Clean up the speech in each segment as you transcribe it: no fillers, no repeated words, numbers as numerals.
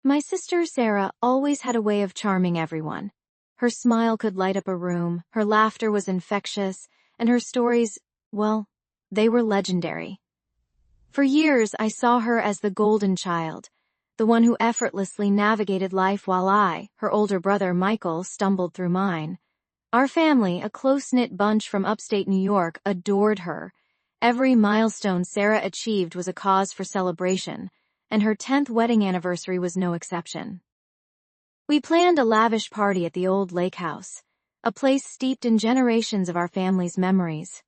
My sister Sarah always had a way of charming everyone. Her smile could light up a room, her laughter was infectious, and her stories, well, they were legendary. For years, I saw her as the golden child, the one who effortlessly navigated life while I, her older brother Michael, stumbled through mine. Our family, a close-knit bunch from upstate New York, adored her. Every milestone Sarah achieved was a cause for celebration, and her 10th wedding anniversary was no exception. We planned a lavish party at the old lake house, a place steeped in generations of our family's memories,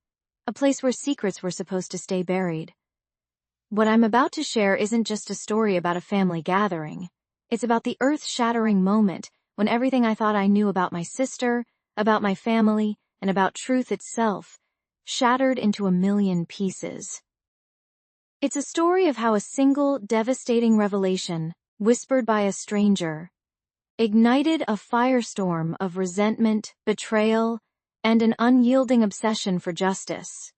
a place where secrets were supposed to stay buried. What I'm about to share isn't just a story about a family gathering. It's about the earth-shattering moment when everything I thought I knew about my sister, about my family, and about truth itself shattered into a million pieces. It's a story of how a single, devastating revelation, whispered by a stranger, ignited a firestorm of resentment, betrayal, and an unyielding obsession for justice.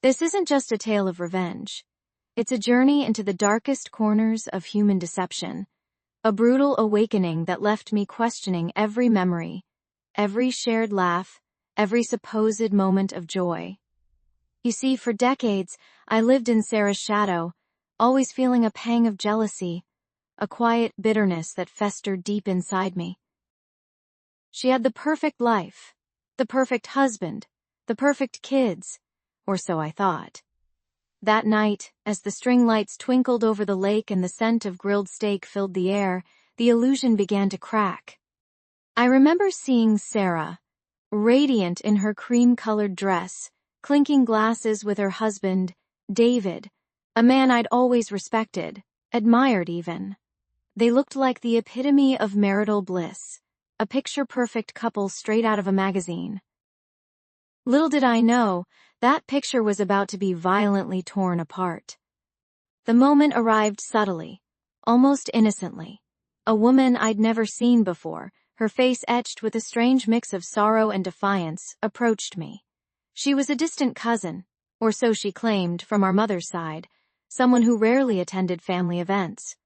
This isn't just a tale of revenge. It's a journey into the darkest corners of human deception, a brutal awakening that left me questioning every memory, every shared laugh, every supposed moment of joy. You see, for decades, I lived in Sarah's shadow, always feeling a pang of jealousy, a quiet bitterness that festered deep inside me. She had the perfect life, the perfect husband, the perfect kids, or so I thought. That night, as the string lights twinkled over the lake and the scent of grilled steak filled the air, the illusion began to crack. I remember seeing Sarah, radiant in her cream-colored dress, clinking glasses with her husband, David, a man I'd always respected, admired even. They looked like the epitome of marital bliss, a picture-perfect couple straight out of a magazine. Little did I know, that picture was about to be violently torn apart. The moment arrived subtly, almost innocently. A woman I'd never seen before, her face etched with a strange mix of sorrow and defiance, approached me. She was a distant cousin, or so she claimed, from our mother's side, someone who rarely attended family events.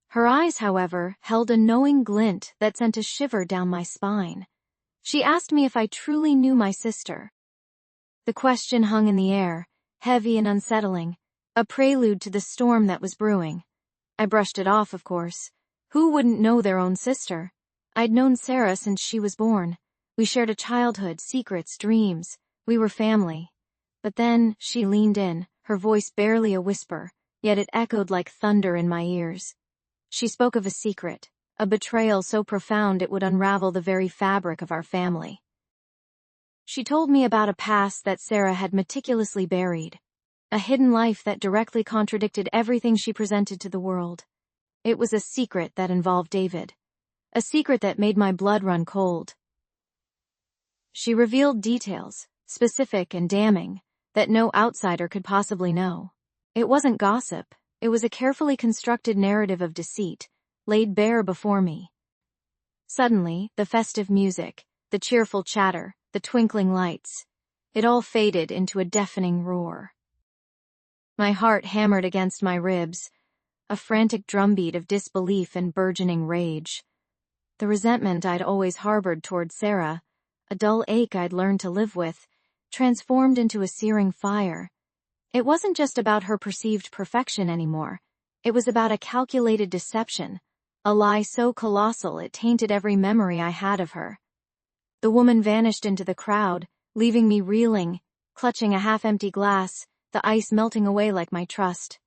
Her eyes, however, held a knowing glint that sent a shiver down my spine. She asked me if I truly knew my sister. The question hung in the air, heavy and unsettling, a prelude to the storm that was brewing. I brushed it off, of course. Who wouldn't know their own sister? I'd known Sarah since she was born. We shared a childhood, secrets, dreams. We were family. But then she leaned in, her voice barely a whisper, yet it echoed like thunder in my ears. She spoke of a secret, a betrayal so profound it would unravel the very fabric of our family. She told me about a past that Sarah had meticulously buried, a hidden life that directly contradicted everything she presented to the world. It was a secret that involved David, a secret that made my blood run cold. She revealed details, specific and damning, that no outsider could possibly know. It wasn't gossip, it was a carefully constructed narrative of deceit, laid bare before me. Suddenly, the festive music, the cheerful chatter, the twinkling lights, it all faded into a deafening roar. My heart hammered against my ribs, a frantic drumbeat of disbelief and burgeoning rage. The resentment I'd always harbored toward Sarah, a dull ache I'd learned to live with, transformed into a searing fire. It wasn't just about her perceived perfection anymore. It was about a calculated deception, a lie so colossal it tainted every memory I had of her. The woman vanished into the crowd, leaving me reeling, clutching a half-empty glass, the ice melting away like my trust.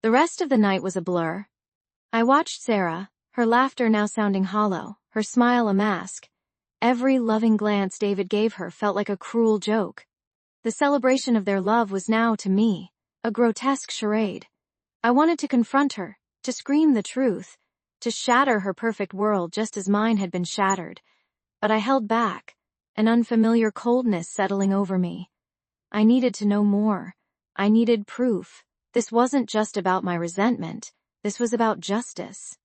The rest of the night was a blur. I watched Sarah, her laughter now sounding hollow, her smile a mask. Every loving glance David gave her felt like a cruel joke. The celebration of their love was now, to me, a grotesque charade. I wanted to confront her, to scream the truth, to shatter her perfect world just as mine had been shattered. But I held back, an unfamiliar coldness settling over me. I needed to know more. I needed proof. This wasn't just about my resentment. This was about justice.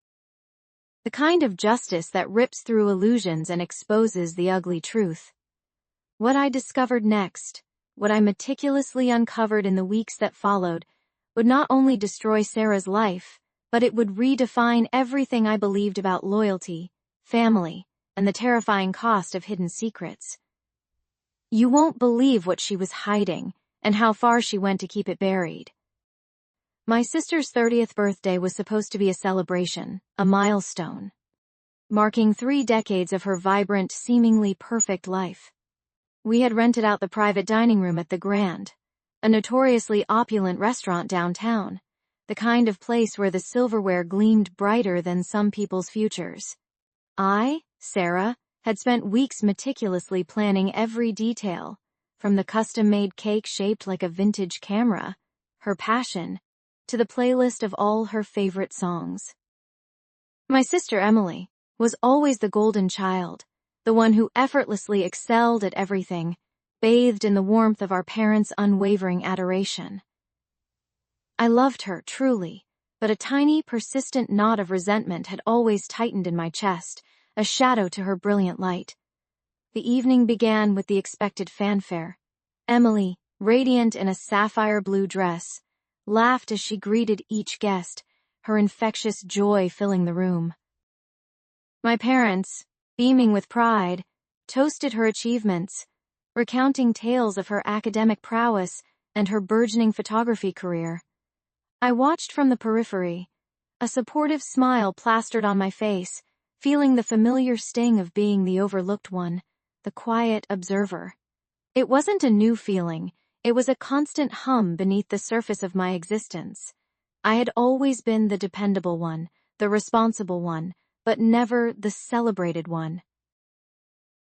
The kind of justice that rips through illusions and exposes the ugly truth. What I discovered next, what I meticulously uncovered in the weeks that followed, would not only destroy Sarah's life, but it would redefine everything I believed about loyalty, family, and the terrifying cost of hidden secrets. You won't believe what she was hiding, and how far she went to keep it buried. My sister's 30th birthday was supposed to be a celebration, a milestone, marking 3 decades of her vibrant, seemingly perfect life. We had rented out the private dining room at the Grand, a notoriously opulent restaurant downtown, the kind of place where the silverware gleamed brighter than some people's futures. I, Sarah, had spent weeks meticulously planning every detail, from the custom-made cake shaped like a vintage camera, her passion, to the playlist of all her favorite songs. My sister Emily was always the golden child, the one who effortlessly excelled at everything, bathed in the warmth of our parents' unwavering adoration. I loved her, truly, but a tiny, persistent knot of resentment had always tightened in my chest, a shadow to her brilliant light. The evening began with the expected fanfare. Emily, radiant in a sapphire blue dress, laughed as she greeted each guest, her infectious joy filling the room. My parents, beaming with pride, toasted her achievements, recounting tales of her academic prowess and her burgeoning photography career. I watched from the periphery, a supportive smile plastered on my face, feeling the familiar sting of being the overlooked one, the quiet observer. It wasn't a new feeling, it was a constant hum beneath the surface of my existence. I had always been the dependable one, the responsible one, but never the celebrated one.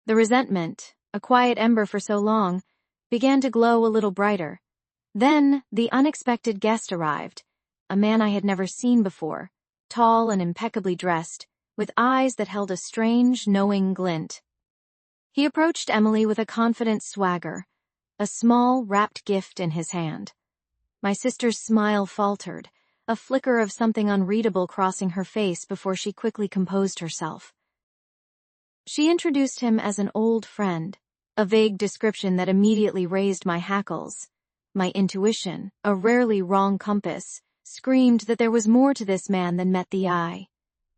The resentment, a quiet ember for so long, began to glow a little brighter. Then the unexpected guest arrived, a man I had never seen before, tall and impeccably dressed, with eyes that held a strange, knowing glint. He approached Emily with a confident swagger, a small, wrapped gift in his hand. My sister's smile faltered, a flicker of something unreadable crossing her face before she quickly composed herself. She introduced him as an old friend, a vague description that immediately raised my hackles. My intuition, a rarely wrong compass, screamed that there was more to this man than met the eye.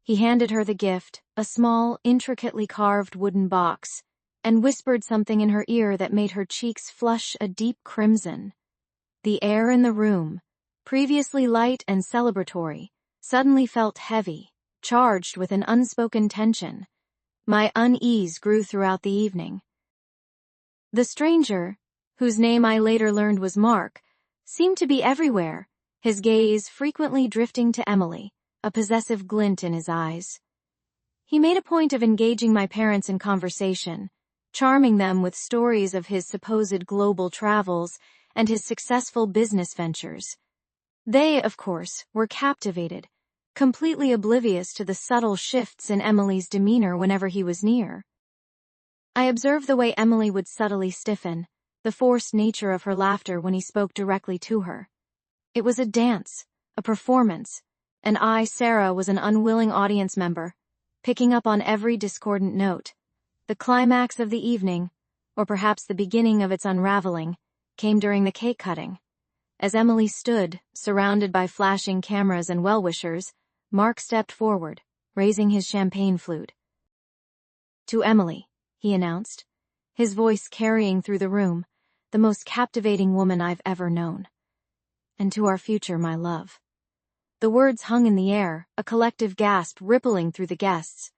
He handed her the gift, a small, intricately carved wooden box, and whispered something in her ear that made her cheeks flush a deep crimson. The air in the room, previously light and celebratory, suddenly felt heavy, charged with an unspoken tension. My unease grew throughout the evening. The stranger, whose name I later learned was Mark, seemed to be everywhere, his gaze frequently drifting to Emily, a possessive glint in his eyes. He made a point of engaging my parents in conversation, charming them with stories of his supposed global travels and his successful business ventures. They, of course, were captivated, completely oblivious to the subtle shifts in Emily's demeanor whenever he was near. I observed the way Emily would subtly stiffen, the forced nature of her laughter when he spoke directly to her. It was a dance, a performance, and I, Sarah, was an unwilling audience member, picking up on every discordant note. The climax of the evening, or perhaps the beginning of its unraveling, came during the cake cutting. As Emily stood, surrounded by flashing cameras and well-wishers, Mark stepped forward, raising his champagne flute. "To Emily," he announced, his voice carrying through the room, "the most captivating woman I've ever known. And to our future, my love." The words hung in the air, a collective gasp rippling through the guests.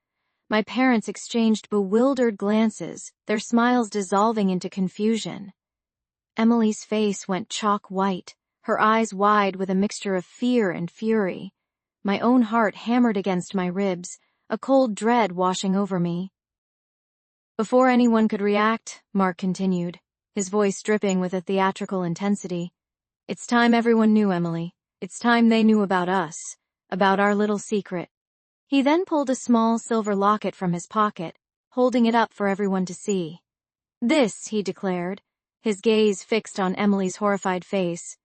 My parents exchanged bewildered glances, their smiles dissolving into confusion. Emily's face went chalk white, her eyes wide with a mixture of fear and fury. My own heart hammered against my ribs, a cold dread washing over me. Before anyone could react, Mark continued, his voice dripping with a theatrical intensity. "It's time everyone knew, Emily. It's time they knew about us, about our little secret." He then pulled a small silver locket from his pocket, holding it up for everyone to see. "This," he declared, his gaze fixed on Emily's horrified face,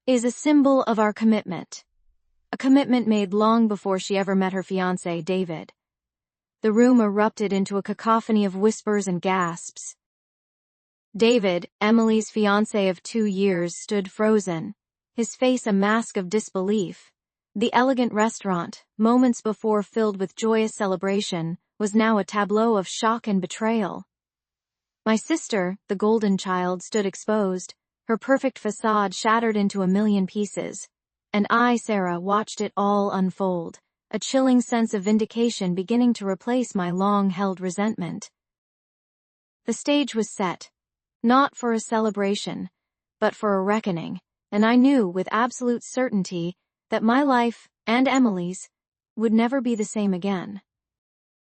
"is a symbol of our commitment. A commitment made long before she ever met her fiancé, David." The room erupted into a cacophony of whispers and gasps. David, Emily's fiancé of 2 years, stood frozen, his face a mask of disbelief. The elegant restaurant, moments before filled with joyous celebration, was now a tableau of shock and betrayal. My sister, the golden child, stood exposed, her perfect facade shattered into a million pieces. And I, Sarah, watched it all unfold, a chilling sense of vindication beginning to replace my long-held resentment. The stage was set, not for a celebration, but for a reckoning, and I knew with absolute certainty that my life, and Emily's, would never be the same again.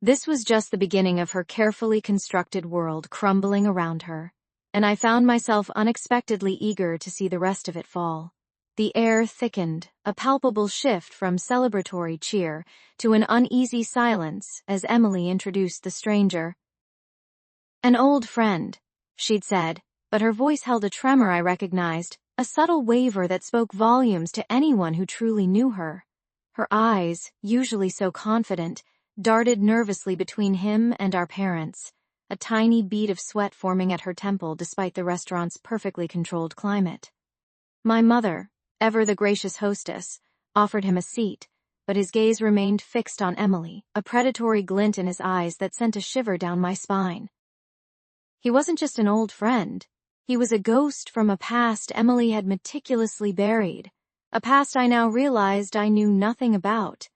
This was just the beginning of her carefully constructed world crumbling around her, and I found myself unexpectedly eager to see the rest of it fall. The air thickened, a palpable shift from celebratory cheer to an uneasy silence as Emily introduced the stranger. "An old friend," she'd said, but her voice held a tremor I recognized, a subtle waver that spoke volumes to anyone who truly knew her. Her eyes, usually so confident, darted nervously between him and our parents, a tiny bead of sweat forming at her temple despite the restaurant's perfectly controlled climate. My mother, ever the gracious hostess, offered him a seat, but his gaze remained fixed on Emily, a predatory glint in his eyes that sent a shiver down my spine. He wasn't just an old friend. He was a ghost from a past Emily had meticulously buried, a past I now realized I knew nothing about.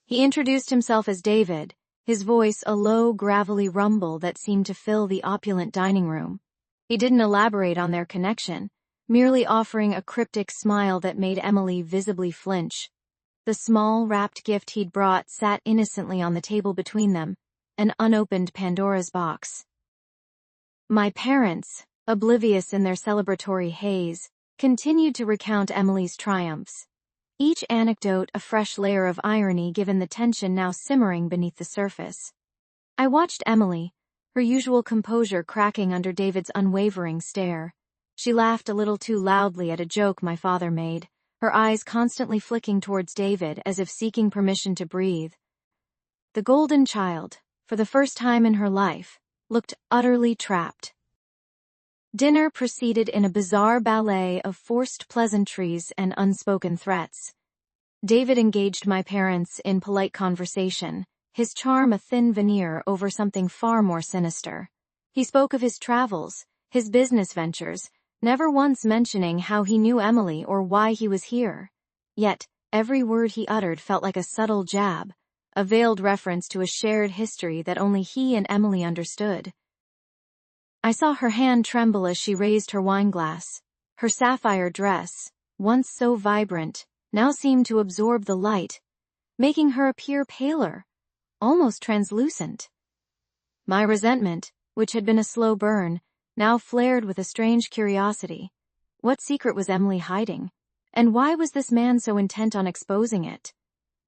He introduced himself as David, his voice a low, gravelly rumble that seemed to fill the opulent dining room. He didn't elaborate on their connection, merely offering a cryptic smile that made Emily visibly flinch. The small, wrapped gift he'd brought sat innocently on the table between them, an unopened Pandora's box. My parents, oblivious in their celebratory haze, continued to recount Emily's triumphs, each anecdote a fresh layer of irony given the tension now simmering beneath the surface. I watched Emily, her usual composure cracking under David's unwavering stare. She laughed a little too loudly at a joke my father made, her eyes constantly flicking towards David as if seeking permission to breathe. The golden child, for the first time in her life, looked utterly trapped. Dinner proceeded in a bizarre ballet of forced pleasantries and unspoken threats. David engaged my parents in polite conversation, his charm a thin veneer over something far more sinister. He spoke of his travels, his business ventures, never once mentioning how he knew Emily or why he was here. Yet, every word he uttered felt like a subtle jab, a veiled reference to a shared history that only he and Emily understood. I saw her hand tremble as she raised her wineglass. Her sapphire dress, once so vibrant, now seemed to absorb the light, making her appear paler, almost translucent. My resentment, which had been a slow burn, now flared with a strange curiosity. What secret was Emily hiding? And why was this man so intent on exposing it?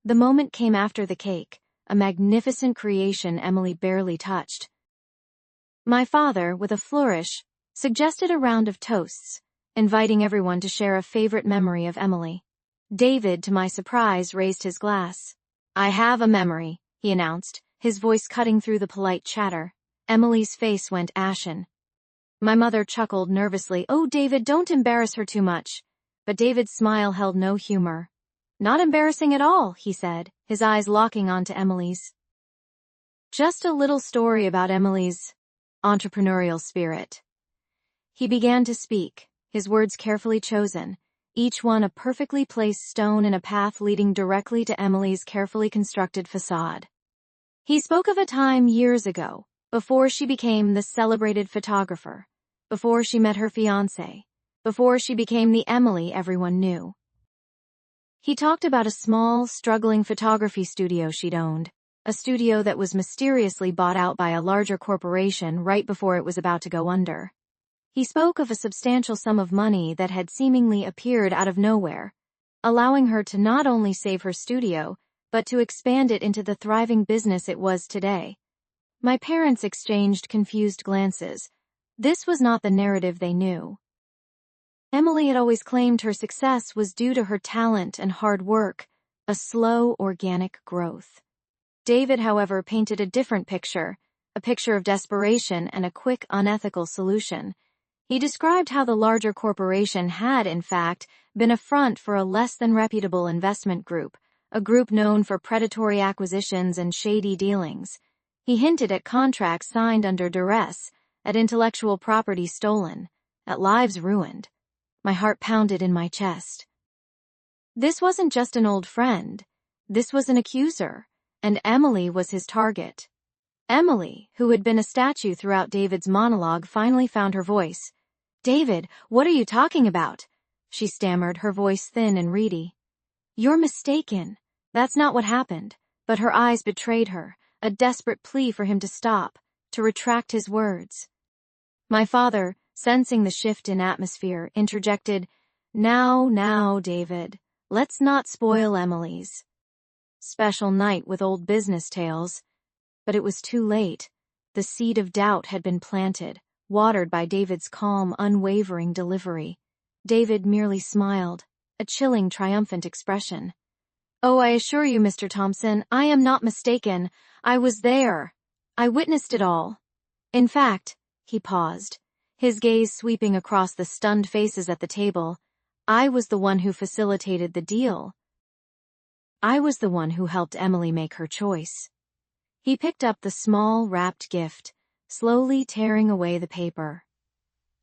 The moment came after the cake, a magnificent creation Emily barely touched. My father, with a flourish, suggested a round of toasts, inviting everyone to share a favorite memory of Emily. David, to my surprise, raised his glass. "I have a memory," he announced, his voice cutting through the polite chatter. Emily's face went ashen. My mother chuckled nervously. "Oh, David, don't embarrass her too much." But David's smile held no humor. "Not embarrassing at all," he said, his eyes locking onto Emily's. "Just a little story about Emily's entrepreneurial spirit." He began to speak, his words carefully chosen, each one a perfectly placed stone in a path leading directly to Emily's carefully constructed facade. He spoke of a time years ago, before she became the celebrated photographer, before she met her fiancé, before she became the Emily everyone knew. He talked about a small, struggling photography studio she'd owned, a studio that was mysteriously bought out by a larger corporation right before it was about to go under. He spoke of a substantial sum of money that had seemingly appeared out of nowhere, allowing her to not only save her studio, but to expand it into the thriving business it was today. My parents exchanged confused glances. This was not the narrative they knew. Emily had always claimed her success was due to her talent and hard work, a slow, organic growth. David, however, painted a different picture, a picture of desperation and a quick, unethical solution. He described how the larger corporation had, in fact, been a front for a less than reputable investment group, a group known for predatory acquisitions and shady dealings. He hinted at contracts signed under duress, at intellectual property stolen, at lives ruined. My heart pounded in my chest. This wasn't just an old friend. This was an accuser, and Emily was his target. Emily, who had been a statue throughout David's monologue, finally found her voice. "David, what are you talking about?" she stammered, her voice thin and reedy. "You're mistaken. That's not what happened." But her eyes betrayed her, a desperate plea for him to stop, to retract his words. My father, sensing the shift in atmosphere, interjected, Now, David, let's not spoil Emily's special night with old business tales." But it was too late. The seed of doubt had been planted, watered by David's calm, unwavering delivery. David merely smiled, a chilling, triumphant expression. "Oh, I assure you, Mr. Thompson, I am not mistaken. I was there. I witnessed it all. In fact," he paused, his gaze sweeping across the stunned faces at the table, "I was the one who facilitated the deal. I was the one who helped Emily make her choice." He picked up the small, wrapped gift, slowly tearing away the paper.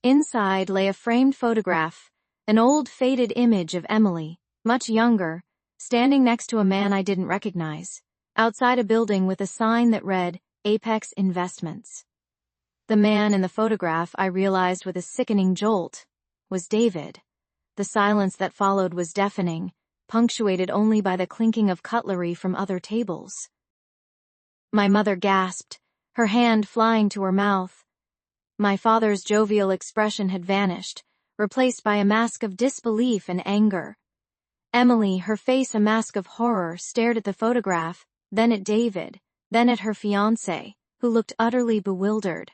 Inside lay a framed photograph, an old faded image of Emily, much younger, standing next to a man I didn't recognize, outside a building with a sign that read, Apex Investments. The man in the photograph, I realized with a sickening jolt, was David. The silence that followed was deafening, punctuated only by the clinking of cutlery from other tables. My mother gasped, her hand flying to her mouth. My father's jovial expression had vanished, replaced by a mask of disbelief and anger. Emily, her face a mask of horror, stared at the photograph, then at David, then at her fiancé, who looked utterly bewildered.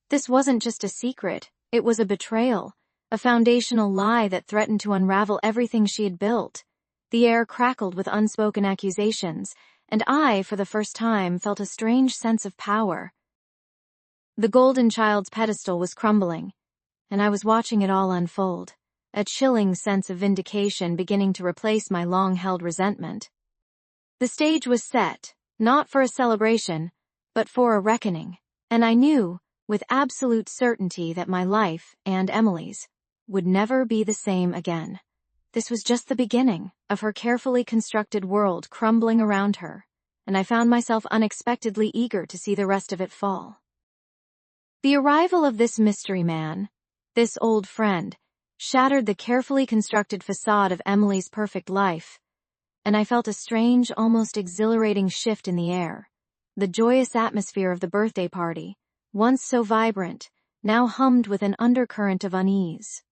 This wasn't just a secret, it was a betrayal, a foundational lie that threatened to unravel everything she had built. The air crackled with unspoken accusations, and I, for the first time, felt a strange sense of power. The golden child's pedestal was crumbling, and I was watching it all unfold, a chilling sense of vindication beginning to replace my long-held resentment. The stage was set, not for a celebration, but for a reckoning, and I knew, with absolute certainty, that my life, and Emily's, would never be the same again. This was just the beginning of her carefully constructed world crumbling around her, and I found myself unexpectedly eager to see the rest of it fall. The arrival of this mystery man, this old friend, shattered the carefully constructed facade of Emily's perfect life, and I felt a strange, almost exhilarating shift in the air. The joyous atmosphere of the birthday party, once so vibrant, now hummed with an undercurrent of unease.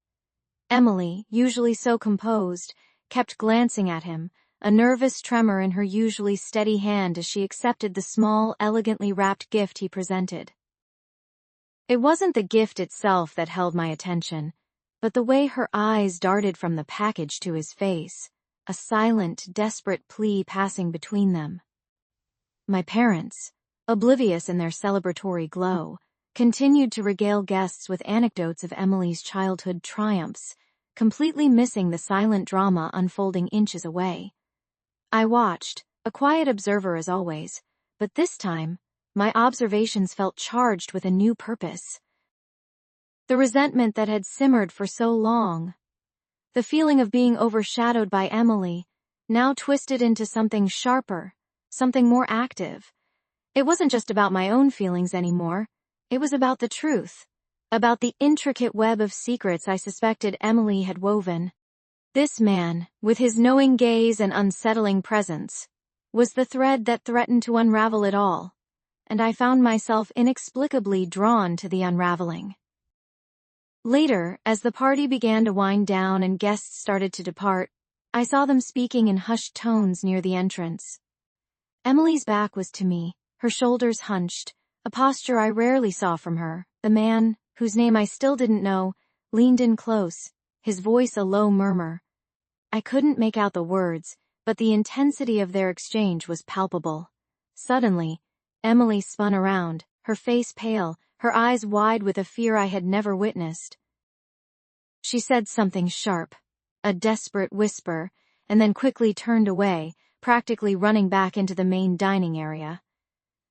Emily, usually so composed, kept glancing at him, a nervous tremor in her usually steady hand as she accepted the small, elegantly wrapped gift he presented. It wasn't the gift itself that held my attention, but the way her eyes darted from the package to his face, a silent, desperate plea passing between them. My parents, oblivious in their celebratory glow, continued to regale guests with anecdotes of Emily's childhood triumphs, completely missing the silent drama unfolding inches away. I watched, a quiet observer as always, but this time, my observations felt charged with a new purpose. The resentment that had simmered for so long, the feeling of being overshadowed by Emily, now twisted into something sharper, something more active. It wasn't just about my own feelings anymore. It was about the truth, about the intricate web of secrets I suspected Emily had woven. This man, with his knowing gaze and unsettling presence, was the thread that threatened to unravel it all, and I found myself inexplicably drawn to the unraveling. Later, as the party began to wind down and guests started to depart, I saw them speaking in hushed tones near the entrance. Emily's back was to me, her shoulders hunched, a posture I rarely saw from her. The man, whose name I still didn't know, leaned in close, his voice a low murmur. I couldn't make out the words, but the intensity of their exchange was palpable. Suddenly, Emily spun around, her face pale, her eyes wide with a fear I had never witnessed. She said something sharp, a desperate whisper, and then quickly turned away, practically running back into the main dining area.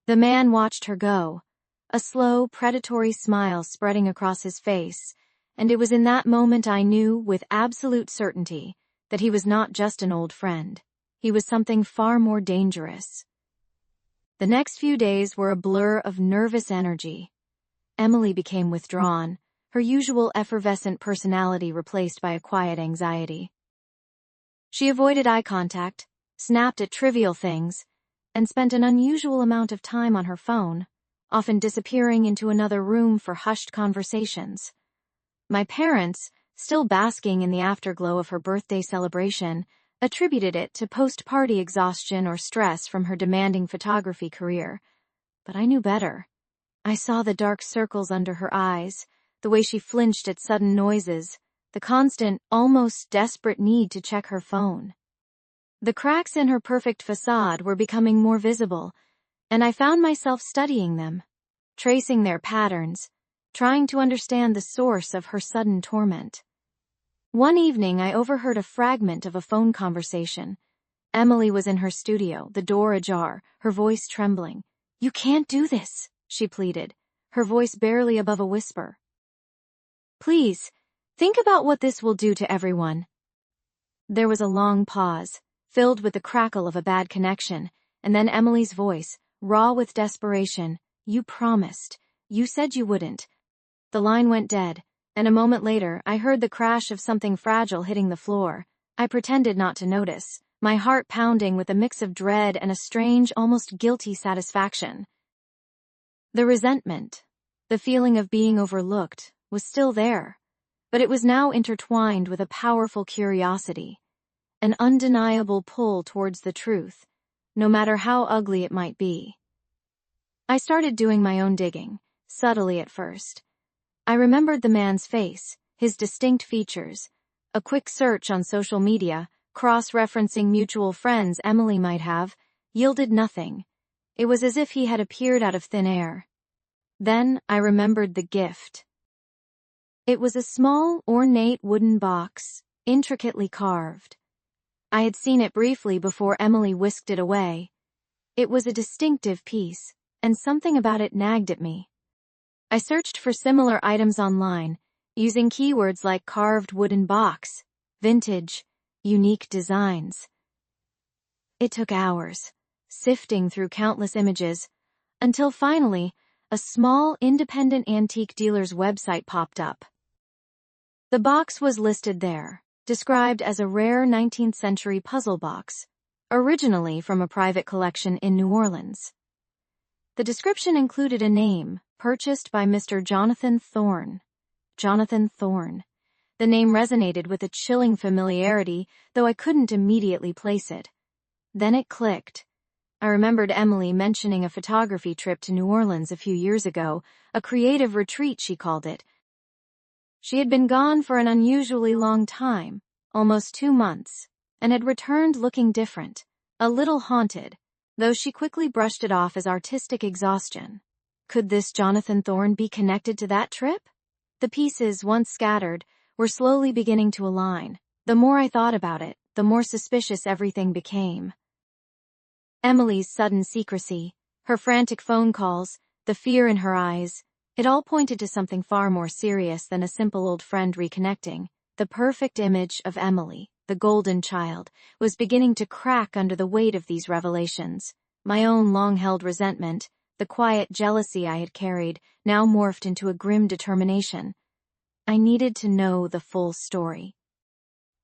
The man watched her go, a slow, predatory smile spreading across his face, and it was in that moment I knew with absolute certainty that he was not just an old friend. He was something far more dangerous. The next few days were a blur of nervous energy. Emily became withdrawn, her usual effervescent personality replaced by a quiet anxiety. She avoided eye contact, snapped at trivial things, and spent an unusual amount of time on her phone, often disappearing into another room for hushed conversations. My parents, still basking in the afterglow of her birthday celebration, attributed it to post-party exhaustion or stress from her demanding photography career. But I knew better. I saw the dark circles under her eyes, the way she flinched at sudden noises, the constant, almost desperate need to check her phone. The cracks in her perfect facade were becoming more visible, and I found myself studying them, tracing their patterns, trying to understand the source of her sudden torment. One evening I overheard a fragment of a phone conversation. Emily was in her studio, the door ajar, her voice trembling. "You can't do this," she pleaded, her voice barely above a whisper. "Please, think about what this will do to everyone." There was a long pause, filled with the crackle of a bad connection, and then Emily's voice, raw with desperation. "You promised. You said you wouldn't." The line went dead, and a moment later I heard the crash of something fragile hitting the floor. I pretended not to notice, my heart pounding with a mix of dread and a strange, almost guilty satisfaction. The resentment, the feeling of being overlooked, was still there, but it was now intertwined with a powerful curiosity, an undeniable pull towards the truth, no matter how ugly it might be. I started doing my own digging, subtly at first. I remembered the man's face, his distinct features. A quick search on social media, cross-referencing mutual friends Emily might have, yielded nothing. It was as if he had appeared out of thin air. Then I remembered the gift. It was a small, ornate wooden box, intricately carved. I had seen it briefly before Emily whisked it away. It was a distinctive piece, and something about it nagged at me. I searched for similar items online, using keywords like carved wooden box, vintage, unique designs. It took hours, sifting through countless images, until finally, a small independent antique dealer's website popped up. The box was listed there, described as a rare 19th century puzzle box, originally from a private collection in New Orleans. The description included a name, purchased by Mr. Jonathan Thorne. Jonathan Thorne. The name resonated with a chilling familiarity, though I couldn't immediately place it. Then it clicked. I remembered Emily mentioning a photography trip to New Orleans a few years ago, a creative retreat she called it. She had been gone for an unusually long time, almost 2 months, and had returned looking different, a little haunted, though she quickly brushed it off as artistic exhaustion. Could this Jonathan Thorne be connected to that trip? The pieces, once scattered, were slowly beginning to align. The more I thought about it, the more suspicious everything became. Emily's sudden secrecy, her frantic phone calls, the fear in her eyes, it all pointed to something far more serious than a simple old friend reconnecting. The perfect image of Emily, the golden child, was beginning to crack under the weight of these revelations. My own long-held resentment, the quiet jealousy I had carried, now morphed into a grim determination. I needed to know the full story.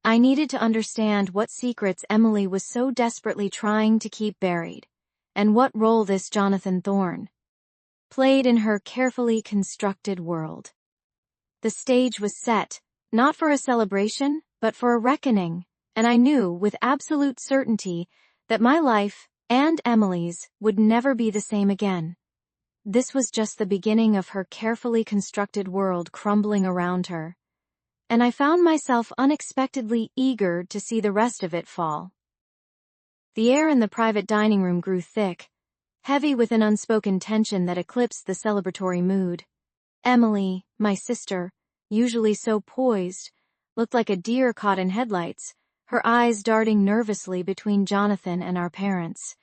I needed to understand what secrets Emily was so desperately trying to keep buried, and what role this Jonathan Thorne played in her carefully constructed world. The stage was set, not for a celebration, but for a reckoning, and I knew with absolute certainty that my life, and Emily's, would never be the same again. This was just the beginning of her carefully constructed world crumbling around her, and I found myself unexpectedly eager to see the rest of it fall. The air in the private dining room grew thick, heavy with an unspoken tension that eclipsed the celebratory mood. Emily, my sister, usually so poised, looked like a deer caught in headlights, her eyes darting nervously between Jonathan and our parents.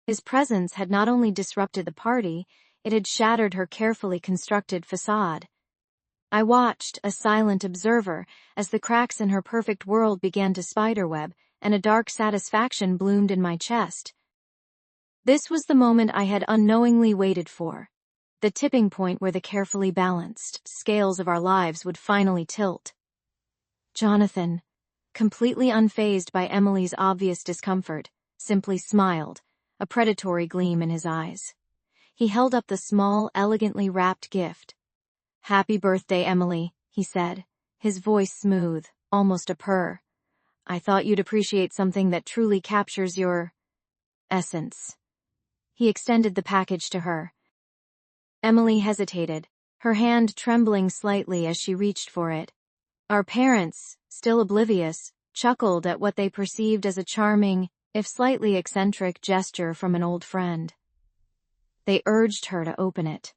His presence had not only disrupted the party, it had shattered her carefully constructed facade. I watched, a silent observer, as the cracks in her perfect world began to spiderweb, and a dark satisfaction bloomed in my chest. This was the moment I had unknowingly waited for. The tipping point where the carefully balanced scales of our lives would finally tilt. Jonathan, completely unfazed by Emily's obvious discomfort, simply smiled, a predatory gleam in his eyes. He held up the small, elegantly wrapped gift. "Happy birthday, Emily," he said, his voice smooth, almost a purr. "I thought you'd appreciate something that truly captures your essence." He extended the package to her. Emily hesitated, her hand trembling slightly as she reached for it. Our parents, still oblivious, chuckled at what they perceived as a charming, if slightly eccentric, gesture from an old friend. They urged her to open it,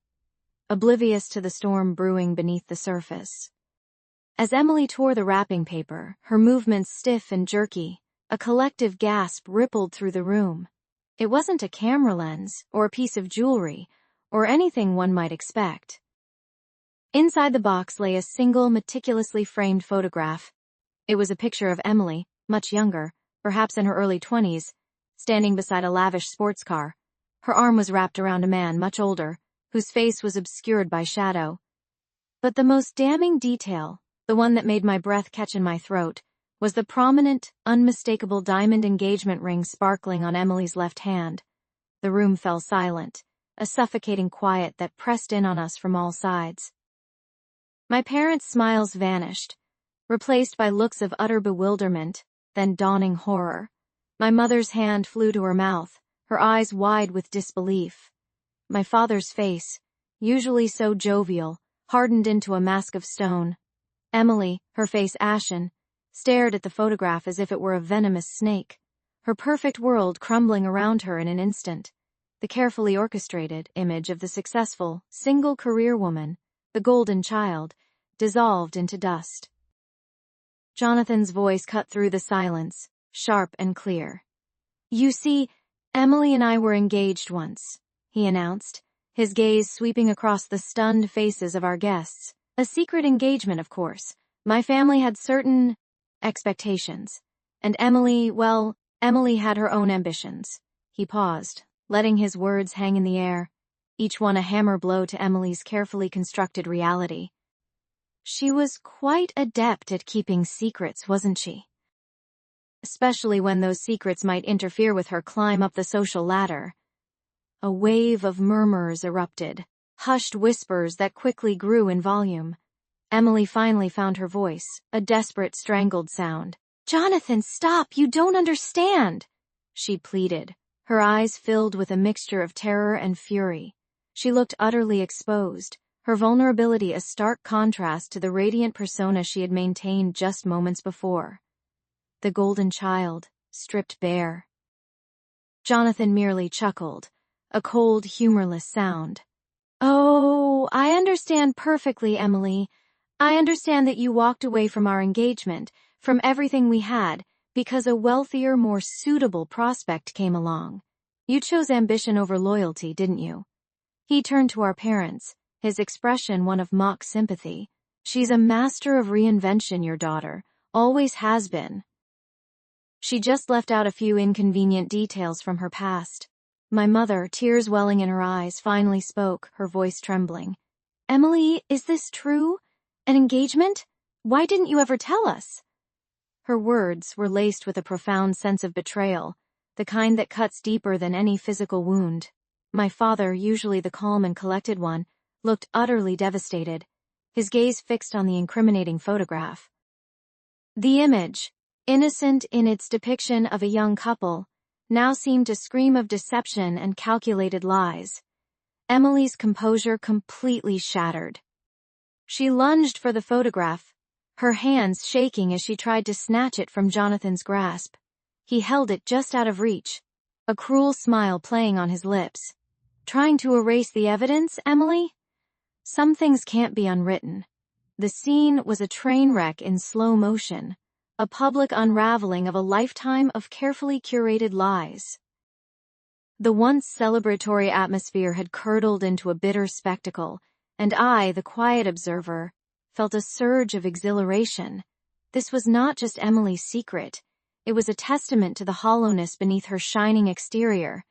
oblivious to the storm brewing beneath the surface. As Emily tore the wrapping paper, her movements stiff and jerky, a collective gasp rippled through the room. It wasn't a camera lens, or a piece of jewelry, or anything one might expect. Inside the box lay a single, meticulously framed photograph. It was a picture of Emily, much younger, perhaps in her early 20s, standing beside a lavish sports car. Her arm was wrapped around a man much older, whose face was obscured by shadow. But the most damning detail, the one that made my breath catch in my throat, was the prominent, unmistakable diamond engagement ring sparkling on Emily's left hand. The room fell silent, a suffocating quiet that pressed in on us from all sides. My parents' smiles vanished, replaced by looks of utter bewilderment, then dawning horror. My mother's hand flew to her mouth, her eyes wide with disbelief. My father's face, usually so jovial, hardened into a mask of stone. Emily, her face ashen, stared at the photograph as if it were a venomous snake, her perfect world crumbling around her in an instant. The carefully orchestrated image of the successful, single-career woman, the golden child, dissolved into dust. Jonathan's voice cut through the silence, sharp and clear. "You see, Emily and I were engaged once," he announced, his gaze sweeping across the stunned faces of our guests. "A secret engagement, of course. My family had certain expectations. And Emily, well, Emily had her own ambitions." He paused, letting his words hang in the air, each one a hammer blow to Emily's carefully constructed reality. She was quite adept at keeping secrets, wasn't she? Especially when those secrets might interfere with her climb up the social ladder. A wave of murmurs erupted, hushed whispers that quickly grew in volume. Emily finally found her voice, a desperate, strangled sound. "Jonathan, stop! You don't understand!" she pleaded, her eyes filled with a mixture of terror and fury. She looked utterly exposed, her vulnerability a stark contrast to the radiant persona she had maintained just moments before. The golden child, stripped bare. Jonathan merely chuckled, a cold, humorless sound. "Oh, I understand perfectly, Emily. I understand that you walked away from our engagement, from everything we had, because a wealthier, more suitable prospect came along. You chose ambition over loyalty, didn't you?" He turned to our parents, his expression one of mock sympathy. "She's a master of reinvention, your daughter. Always has been." She just left out a few inconvenient details from her past. My mother, tears welling in her eyes, finally spoke, her voice trembling. "Emily, is this true? An engagement? Why didn't you ever tell us?" Her words were laced with a profound sense of betrayal, the kind that cuts deeper than any physical wound. My father, usually the calm and collected one, looked utterly devastated, his gaze fixed on the incriminating photograph. The image, innocent in its depiction of a young couple, now seemed to scream of deception and calculated lies. Emily's composure completely shattered. She lunged for the photograph, her hands shaking as she tried to snatch it from Jonathan's grasp. He held it just out of reach, a cruel smile playing on his lips. "Trying to erase the evidence, Emily?" Some things can't be unwritten. The scene was a train wreck in slow motion, a public unraveling of a lifetime of carefully curated lies. The once celebratory atmosphere had curdled into a bitter spectacle, and I, the quiet observer, felt a surge of exhilaration. This was not just Emily's secret. It was a testament to the hollowness beneath her shining exterior,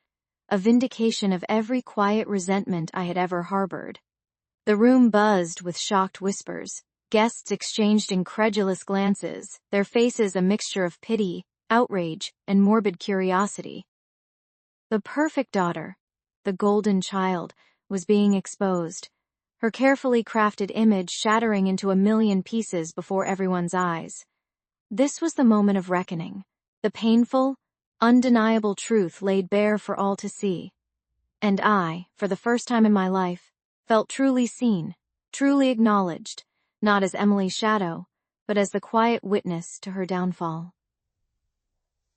a vindication of every quiet resentment I had ever harbored. The room buzzed with shocked whispers. Guests exchanged incredulous glances, their faces a mixture of pity, outrage, and morbid curiosity. The perfect daughter, the golden child, was being exposed, her carefully crafted image shattering into a million pieces before everyone's eyes. This was the moment of reckoning, the painful, undeniable truth laid bare for all to see. And I, for the first time in my life, felt truly seen, truly acknowledged, not as Emily's shadow, but as the quiet witness to her downfall.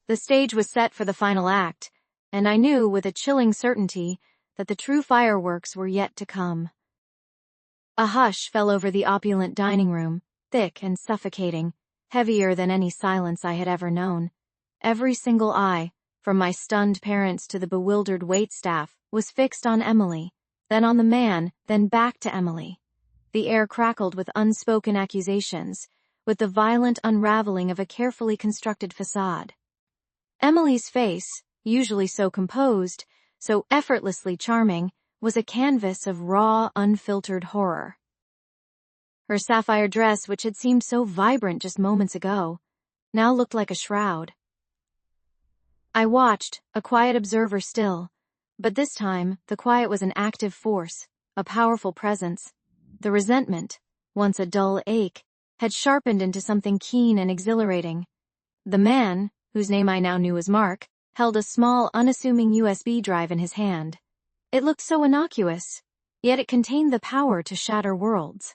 The stage was set for the final act, and I knew with a chilling certainty that the true fireworks were yet to come. A hush fell over the opulent dining room, thick and suffocating, heavier than any silence I had ever known. Every single eye, from my stunned parents to the bewildered waitstaff, was fixed on Emily, then on the man, then back to Emily. The air crackled with unspoken accusations, with the violent unraveling of a carefully constructed facade. Emily's face, usually so composed, so effortlessly charming, was a canvas of raw, unfiltered horror. Her sapphire dress, which had seemed so vibrant just moments ago, now looked like a shroud. I watched, a quiet observer still, but this time the quiet was an active force, a powerful presence. The resentment, once a dull ache, had sharpened into something keen and exhilarating. The man, whose name I now knew as Mark, held a small, unassuming USB drive in his hand. It looked so innocuous, yet it contained the power to shatter worlds.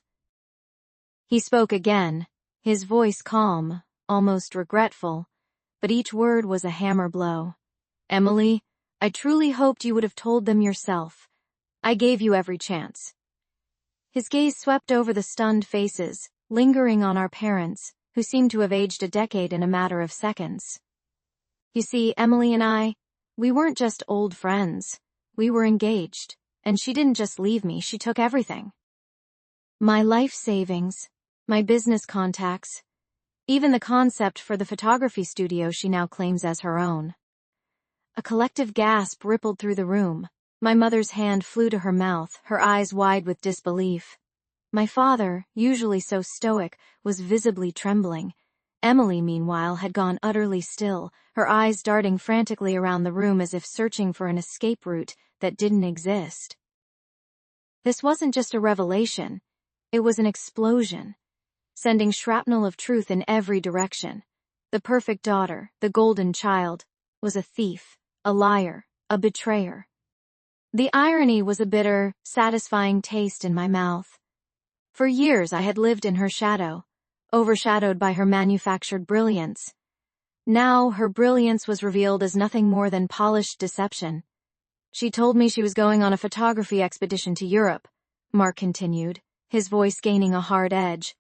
He spoke again, his voice calm, almost regretful, but each word was a hammer blow. "Emily, I truly hoped you would have told them yourself. I gave you every chance." His gaze swept over the stunned faces, lingering on our parents, who seemed to have aged a decade in a matter of seconds. "You see, Emily and we weren't just old friends. We were engaged, and she didn't just leave me, she took everything. My life savings, my business contacts, even the concept for the photography studio she now claims as her own." A collective gasp rippled through the room. My mother's hand flew to her mouth, her eyes wide with disbelief. My father, usually so stoic, was visibly trembling. Emily, meanwhile, had gone utterly still, her eyes darting frantically around the room as if searching for an escape route that didn't exist. This wasn't just a revelation. It was an explosion, sending shrapnel of truth in every direction. The perfect daughter, the golden child, was a thief, a liar, a betrayer. The irony was a bitter, satisfying taste in my mouth. For years I had lived in her shadow, overshadowed by her manufactured brilliance. Now her brilliance was revealed as nothing more than polished deception. "She told me she was going on a photography expedition to Europe," Mark continued, his voice gaining a hard edge.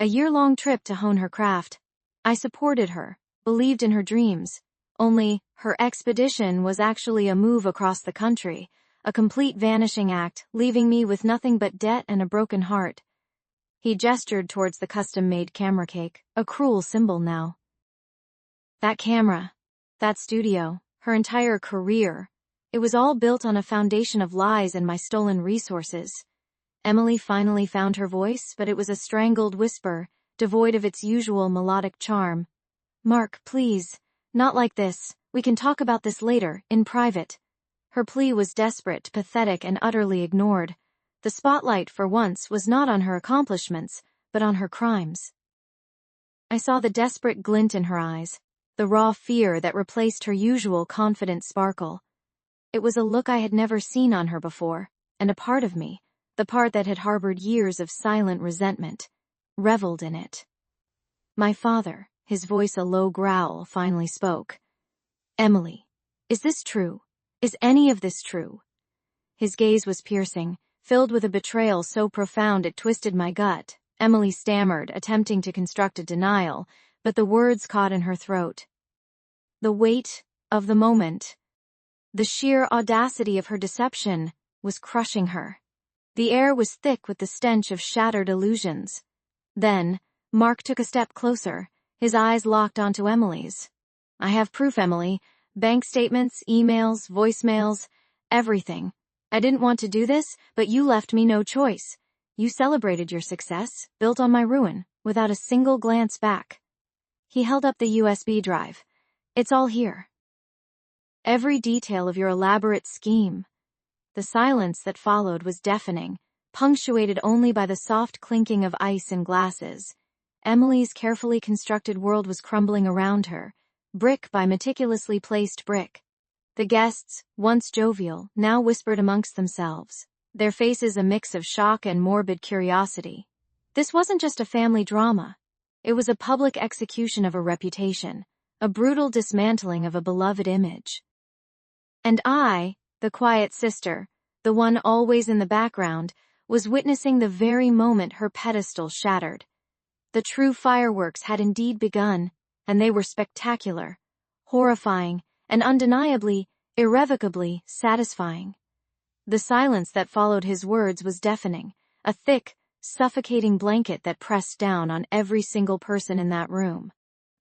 "A year-long trip to hone her craft. I supported her, believed in her dreams. Only, her expedition was actually a move across the country, a complete vanishing act, leaving me with nothing but debt and a broken heart." He gestured towards the custom-made camera cake, a cruel symbol now. That camera, that studio, her entire career, it was all built on a foundation of lies and my stolen resources. Emily finally found her voice, but it was a strangled whisper, devoid of its usual melodic charm. "Mark, please, not like this. We can talk about this later, in private." Her plea was desperate, pathetic, and utterly ignored. The spotlight, for once, was not on her accomplishments, but on her crimes. I saw the desperate glint in her eyes, the raw fear that replaced her usual confident sparkle. It was a look I had never seen on her before, and a part of me, the part that had harbored years of silent resentment, reveled in it. My father, his voice a low growl, finally spoke. "Emily, is this true? Is any of this true?" His gaze was piercing, filled with a betrayal so profound it twisted my gut. Emily stammered, attempting to construct a denial, but the words caught in her throat. The weight of the moment, the sheer audacity of her deception, was crushing her. The air was thick with the stench of shattered illusions. Then, Mark took a step closer, his eyes locked onto Emily's. I have proof, Emily. Bank statements, emails, voicemails, everything. I didn't want to do this, but you left me no choice. You celebrated your success, built on my ruin, without a single glance back. He held up the USB drive. It's all here. Every detail of your elaborate scheme. The silence that followed was deafening, punctuated only by the soft clinking of ice in glasses. Emily's carefully constructed world was crumbling around her, brick by meticulously placed brick. The guests, once jovial, now whispered amongst themselves, their faces a mix of shock and morbid curiosity. This wasn't just a family drama. It was a public execution of a reputation, a brutal dismantling of a beloved image. And I, the quiet sister, the one always in the background, was witnessing the very moment her pedestal shattered. The true fireworks had indeed begun, and they were spectacular, horrifying, and undeniably, irrevocably satisfying. The silence that followed his words was deafening, a thick, suffocating blanket that pressed down on every single person in that room.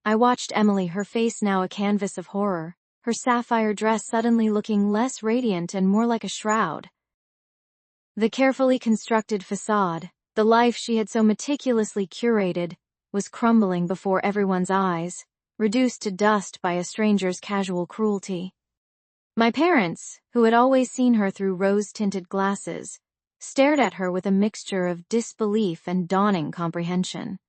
I watched Emily, her face now a canvas of horror, her sapphire dress suddenly looking less radiant and more like a shroud. The carefully constructed facade, the life she had so meticulously curated, was crumbling before everyone's eyes, reduced to dust by a stranger's casual cruelty. My parents, who had always seen her through rose-tinted glasses, stared at her with a mixture of disbelief and dawning comprehension.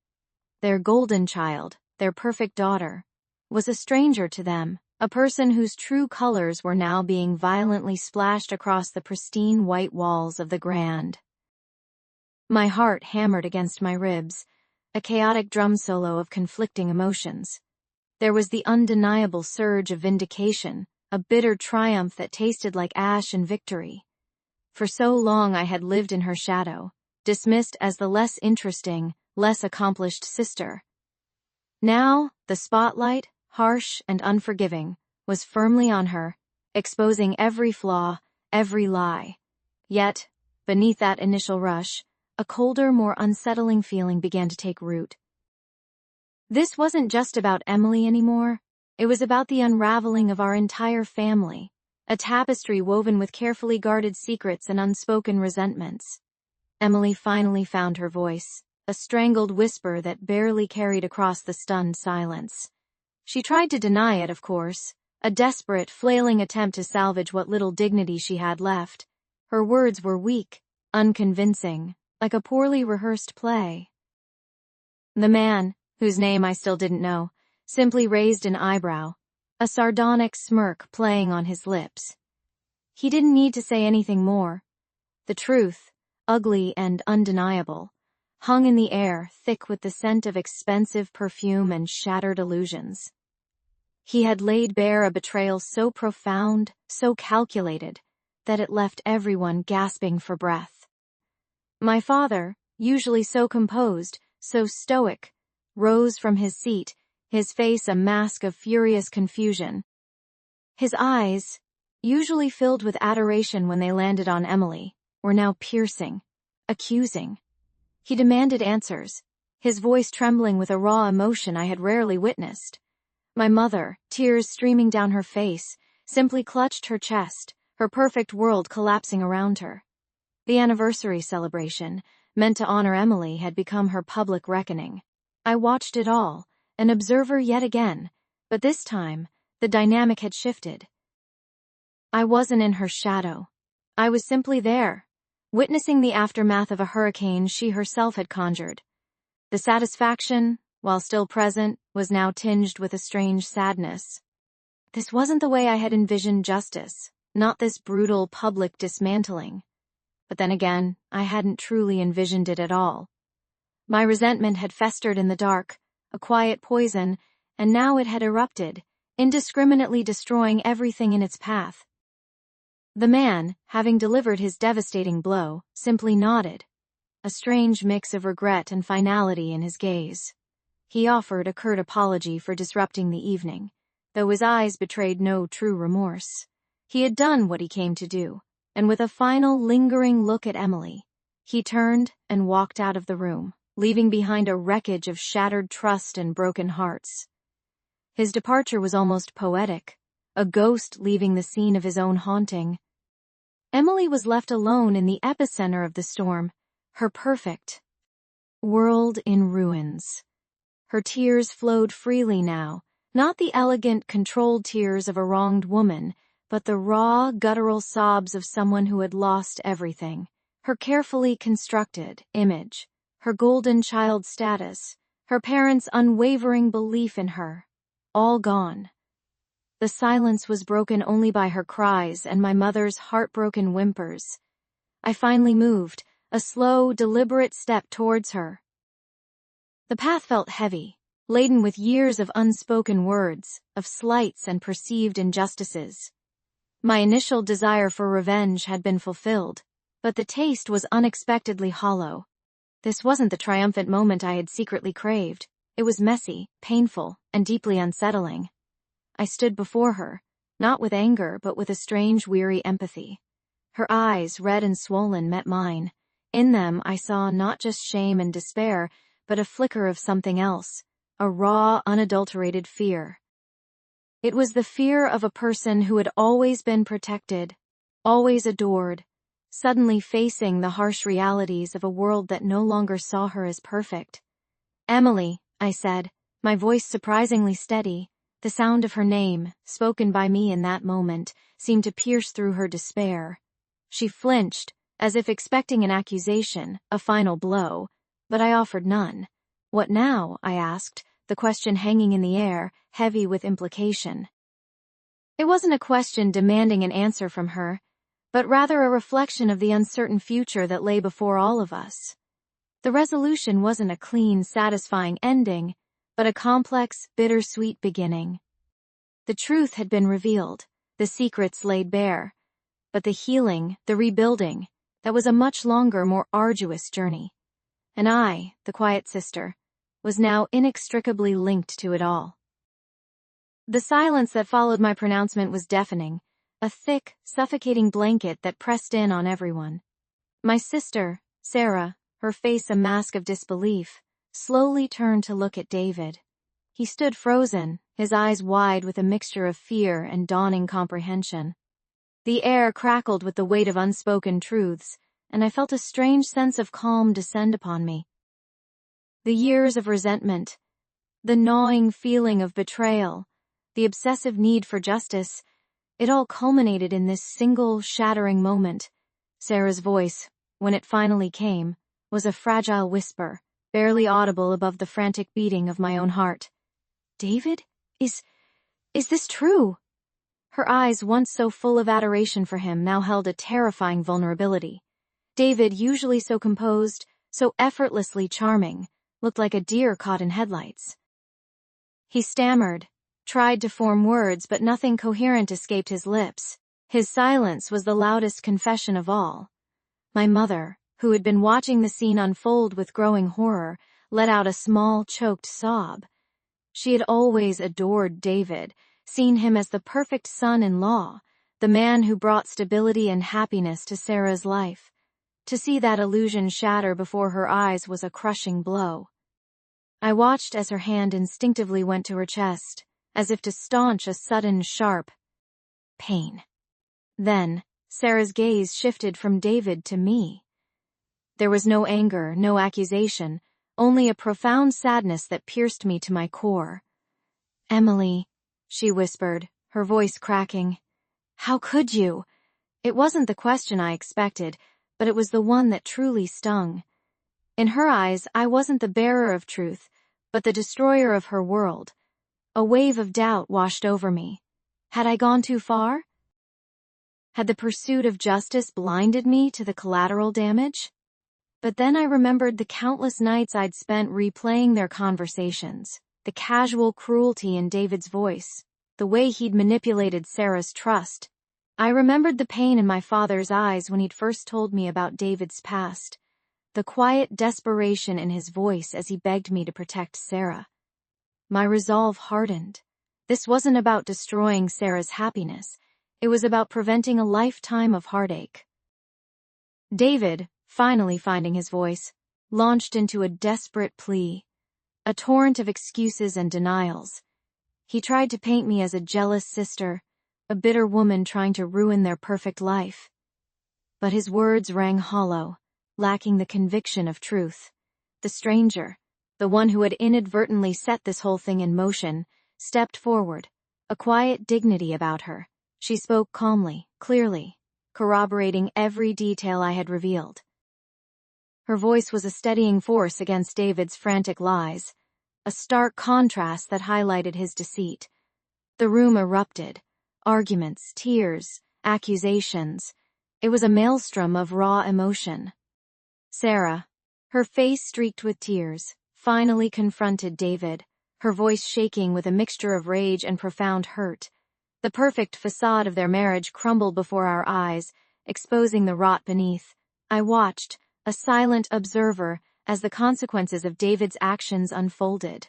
Their golden child, their perfect daughter, was a stranger to them, a person whose true colors were now being violently splashed across the pristine white walls of the Grand. My heart hammered against my ribs, a chaotic drum solo of conflicting emotions. There was the undeniable surge of vindication, a bitter triumph that tasted like ash and victory. For so long I had lived in her shadow, dismissed as the less interesting, less accomplished sister. Now, the spotlight, harsh and unforgiving, was firmly on her, exposing every flaw, every lie. Yet, beneath that initial rush, a colder, more unsettling feeling began to take root. This wasn't just about Emily anymore. It was about the unraveling of our entire family, a tapestry woven with carefully guarded secrets and unspoken resentments. Emily finally found her voice, a strangled whisper that barely carried across the stunned silence. She tried to deny it, of course, a desperate, flailing attempt to salvage what little dignity she had left. Her words were weak, unconvincing, like a poorly rehearsed play. The man, whose name I still didn't know, simply raised an eyebrow, a sardonic smirk playing on his lips. He didn't need to say anything more. The truth, ugly and undeniable, hung in the air, thick with the scent of expensive perfume and shattered illusions. He had laid bare a betrayal so profound, so calculated, that it left everyone gasping for breath. My father, usually so composed, so stoic, rose from his seat, his face a mask of furious confusion. His eyes, usually filled with adoration when they landed on Emily, were now piercing, accusing. He demanded answers, his voice trembling with a raw emotion I had rarely witnessed. My mother, tears streaming down her face, simply clutched her chest, her perfect world collapsing around her. The anniversary celebration, meant to honor Emily, had become her public reckoning. I watched it all, an observer yet again, but this time, the dynamic had shifted. I wasn't in her shadow. I was simply there, witnessing the aftermath of a hurricane she herself had conjured. The satisfaction, while still present, was now tinged with a strange sadness. This wasn't the way I had envisioned justice, not this brutal public dismantling. But then again, I hadn't truly envisioned it at all. My resentment had festered in the dark, a quiet poison, and now it had erupted, indiscriminately destroying everything in its path. The man, having delivered his devastating blow, simply nodded, a strange mix of regret and finality in his gaze. He offered a curt apology for disrupting the evening, though his eyes betrayed no true remorse. He had done what he came to do, and with a final lingering look at Emily, he turned and walked out of the room, leaving behind a wreckage of shattered trust and broken hearts. His departure was almost poetic, a ghost leaving the scene of his own haunting. Emily was left alone in the epicenter of the storm, her perfect world in ruins. Her tears flowed freely now, not the elegant, controlled tears of a wronged woman, but the raw, guttural sobs of someone who had lost everything. Her carefully constructed image, her golden child status, her parents' unwavering belief in her, all gone. The silence was broken only by her cries and my mother's heartbroken whimpers. I finally moved, a slow, deliberate step towards her. The path felt heavy, laden with years of unspoken words, of slights and perceived injustices. My initial desire for revenge had been fulfilled, but the taste was unexpectedly hollow. This wasn't the triumphant moment I had secretly craved. It was messy, painful, and deeply unsettling. I stood before her, not with anger but with a strange, weary empathy. Her eyes, red and swollen, met mine. In them I saw not just shame and despair, but a flicker of something else, a raw, unadulterated fear. It was the fear of a person who had always been protected, always adored, suddenly facing the harsh realities of a world that no longer saw her as perfect. "Emily," I said, my voice surprisingly steady. The sound of her name, spoken by me in that moment, seemed to pierce through her despair. She flinched, as if expecting an accusation, a final blow, but I offered none. "What now?" I asked, the question hanging in the air, heavy with implication. It wasn't a question demanding an answer from her, but rather a reflection of the uncertain future that lay before all of us. The resolution wasn't a clean, satisfying ending, but a complex, bittersweet beginning. The truth had been revealed, the secrets laid bare, but the healing, the rebuilding, that was a much longer, more arduous journey. And I, the quiet sister, was now inextricably linked to it all. The silence that followed my pronouncement was deafening, a thick, suffocating blanket that pressed in on everyone. My sister, Sarah, her face a mask of disbelief, slowly turned to look at David. He stood frozen, his eyes wide with a mixture of fear and dawning comprehension. The air crackled with the weight of unspoken truths, and I felt a strange sense of calm descend upon me. The years of resentment, the gnawing feeling of betrayal, the obsessive need for justice, it all culminated in this single, shattering moment. Sarah's voice, when it finally came, was a fragile whisper, barely audible above the frantic beating of my own heart. "David? Is this true?" Her eyes, once so full of adoration for him, now held a terrifying vulnerability. David, usually so composed, so effortlessly charming, looked like a deer caught in headlights. He stammered, tried to form words, but nothing coherent escaped his lips. His silence was the loudest confession of all. My mother, who had been watching the scene unfold with growing horror, let out a small, choked sob. She had always adored David, seen him as the perfect son-in-law, the man who brought stability and happiness to Sarah's life. To see that illusion shatter before her eyes was a crushing blow. I watched as her hand instinctively went to her chest, as if to staunch a sudden, sharp pain. Then, Sarah's gaze shifted from David to me. There was no anger, no accusation, only a profound sadness that pierced me to my core. "Emily," she whispered, her voice cracking. "How could you?" It wasn't the question I expected, but it was the one that truly stung. In her eyes, I wasn't the bearer of truth, but the destroyer of her world. A wave of doubt washed over me. Had I gone too far? Had the pursuit of justice blinded me to the collateral damage? But then I remembered the countless nights I'd spent replaying their conversations, the casual cruelty in David's voice, the way he'd manipulated Sarah's trust. I remembered the pain in my father's eyes when he'd first told me about David's past, the quiet desperation in his voice as he begged me to protect Sarah. My resolve hardened. This wasn't about destroying Sarah's happiness. It was about preventing a lifetime of heartache. David, finally finding his voice, launched into a desperate plea, a torrent of excuses and denials. He tried to paint me as a jealous sister, a bitter woman trying to ruin their perfect life. But his words rang hollow, lacking the conviction of truth. The stranger, the one who had inadvertently set this whole thing in motion, stepped forward, a quiet dignity about her. She spoke calmly, clearly, corroborating every detail I had revealed. Her voice was a steadying force against David's frantic lies, a stark contrast that highlighted his deceit. The room erupted. Arguments, tears, accusations. It was a maelstrom of raw emotion. Sarah, her face streaked with tears, finally confronted David, her voice shaking with a mixture of rage and profound hurt. The perfect facade of their marriage crumbled before our eyes, exposing the rot beneath. I watched, a silent observer, as the consequences of David's actions unfolded.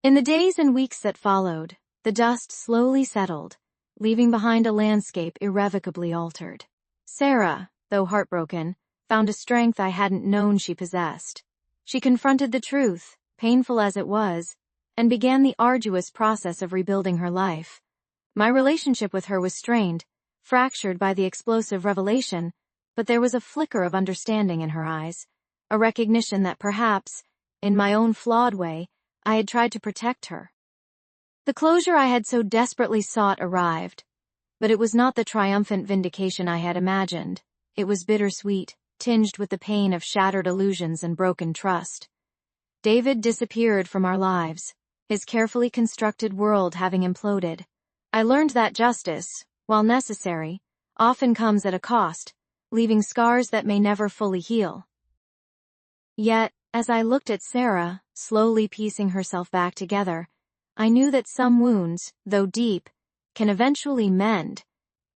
In the days and weeks that followed, the dust slowly settled, leaving behind a landscape irrevocably altered. Sarah, though heartbroken, found a strength I hadn't known she possessed. She confronted the truth, painful as it was, and began the arduous process of rebuilding her life. My relationship with her was strained, fractured by the explosive revelation, but there was a flicker of understanding in her eyes, a recognition that perhaps, in my own flawed way, I had tried to protect her. The closure I had so desperately sought arrived, but it was not the triumphant vindication I had imagined. It was bittersweet, tinged with the pain of shattered illusions and broken trust. David disappeared from our lives, his carefully constructed world having imploded. I learned that justice, while necessary, often comes at a cost, leaving scars that may never fully heal. Yet, as I looked at Sarah, slowly piecing herself back together, I knew that some wounds, though deep, can eventually mend,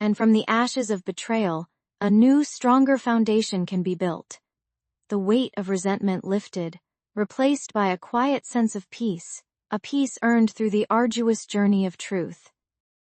and from the ashes of betrayal, a new, stronger foundation can be built. The weight of resentment lifted, replaced by a quiet sense of peace, a peace earned through the arduous journey of truth.